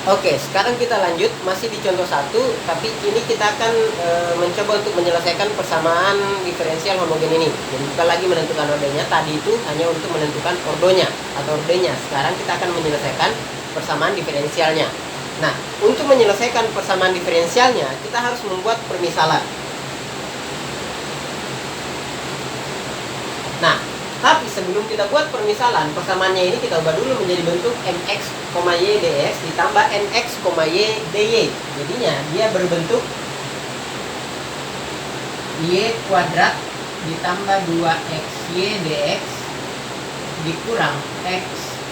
Oke, sekarang kita lanjut masih di contoh 1, tapi ini kita akan mencoba untuk menyelesaikan persamaan diferensial homogen ini. Jadi bukan lagi menentukan ordernya, tadi itu hanya untuk menentukan ordonya atau ordenya. Sekarang kita akan menyelesaikan persamaan diferensialnya. Nah, untuk menyelesaikan persamaan diferensialnya, kita harus membuat permisalan. Nah, tapi sebelum kita buat permisalan, persamaannya ini kita ubah dulu menjadi bentuk mx, y dx ditambah nx, y dy. Jadinya dia berbentuk y kuadrat ditambah 2xy dx dikurang x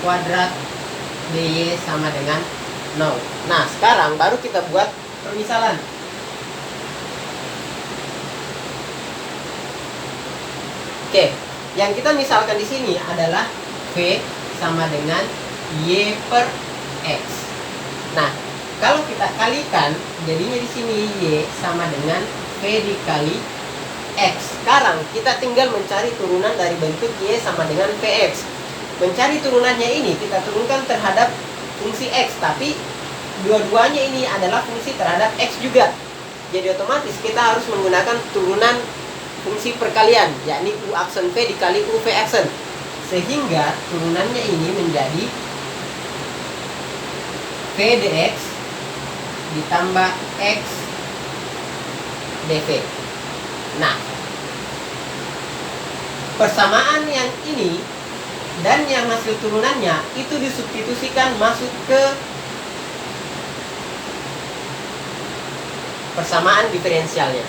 kuadrat dy sama dengan 0. Nah, sekarang baru kita buat permisalan. Oke, yang kita misalkan di sini adalah V sama dengan Y per X. Nah, kalau kita kalikan, jadinya di sini Y sama dengan V dikali X. Sekarang kita tinggal mencari turunan dari bentuk Y sama dengan Vx. Mencari turunannya ini kita turunkan terhadap fungsi X, tapi dua-duanya ini adalah fungsi terhadap X juga. Jadi otomatis kita harus menggunakan turunan fungsi perkalian, yakni U aksen V dikali U V aksen, sehingga turunannya ini menjadi V dx ditambah X dV. Nah, persamaan yang ini dan yang hasil turunannya itu disubstitusikan masuk ke persamaan diferensialnya.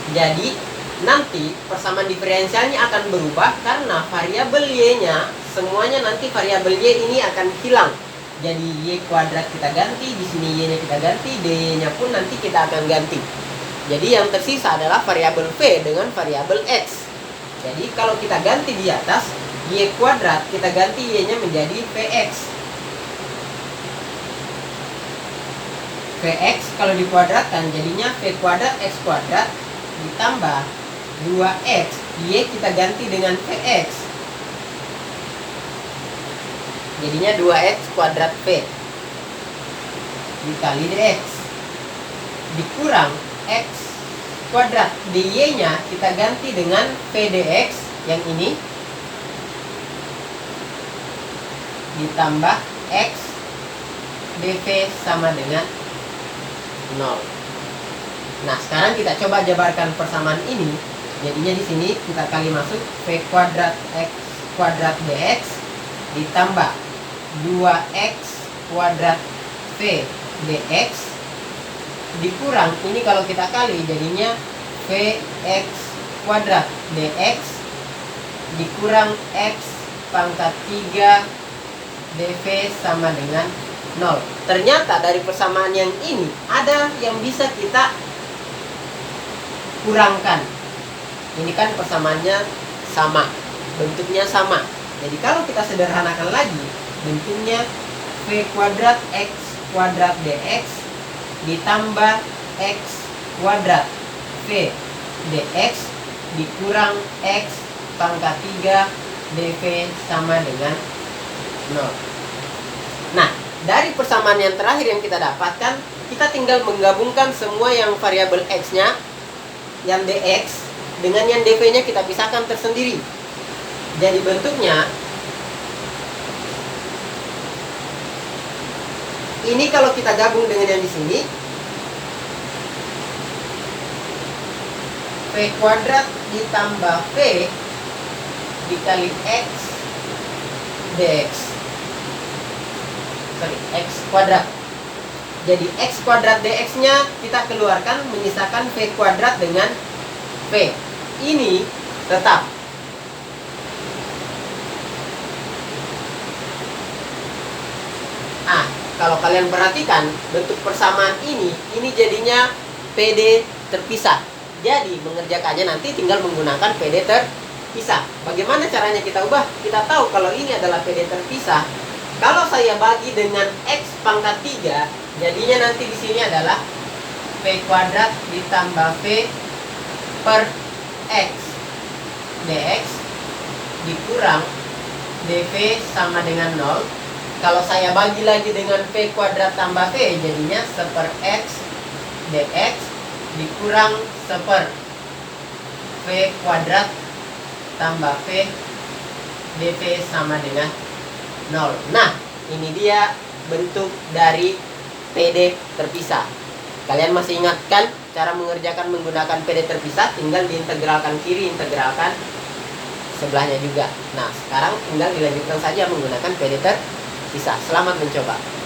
Jadi nanti persamaan diferensialnya akan berubah karena variabel y-nya semuanya nanti variabel y ini akan hilang. Jadi y kuadrat kita ganti, di sini y-nya kita ganti, dy-nya pun nanti kita akan ganti. Jadi yang tersisa adalah variabel v dengan variabel x. Jadi kalau kita ganti di atas y kuadrat, kita ganti y-nya menjadi vx. Vx kalau dikuadratkan jadinya v kuadrat x kuadrat ditambah 2x, y kita ganti dengan vx, jadinya 2x kuadrat v dikali dx dikurang x kuadrat, dy nya kita ganti dengan v dx yang ini ditambah x dv sama dengan 0. Nah, sekarang kita coba jabarkan persamaan ini. Jadinya di sini kita kali masuk v kuadrat x kuadrat dx ditambah 2x kuadrat v dx dikurang, ini kalau kita kali jadinya vx kuadrat dx dikurang x pangkat 3 dv sama dengan 0. Ternyata dari persamaan yang ini ada yang bisa kita kurangkan. Ini kan persamaannya sama, bentuknya sama. Jadi kalau kita sederhanakan lagi, bentuknya v kuadrat x kuadrat dx ditambah x kuadrat v dx dikurang x pangkat 3 dv sama dengan 0. Nah, dari persamaan yang terakhir yang kita dapatkan, kita tinggal menggabungkan semua yang variabel x-nya, yang dx dengan yang dv-nya kita pisahkan tersendiri. Jadi bentuknya ini kalau kita gabung dengan yang di sini, v kuadrat ditambah v dikali x dx, x kuadrat. Jadi x kuadrat dx-nya kita keluarkan, menyisakan v kuadrat dengan v. Ini tetap. Kalau kalian perhatikan bentuk persamaan ini jadinya PD terpisah. Jadi mengerjakannya nanti tinggal menggunakan PD terpisah. Bagaimana caranya kita ubah? Kita tahu kalau ini adalah PD terpisah. Kalau saya bagi dengan x pangkat 3, jadinya nanti di sini adalah v kuadrat ditambah v per x dx dikurang dv sama dengan 0 Kalau saya bagi lagi dengan V kuadrat tambah V, jadinya 1/X dx dikurang 1/V kuadrat tambah V dv sama dengan 0. Nah, ini dia bentuk dari PD terpisah. Kalian masih ingat kan cara mengerjakan menggunakan PD terpisah? Tinggal diintegralkan kiri, integralkan sebelahnya juga. Nah, sekarang tinggal dilanjutkan saja menggunakan PD terpisah. Selamat mencoba.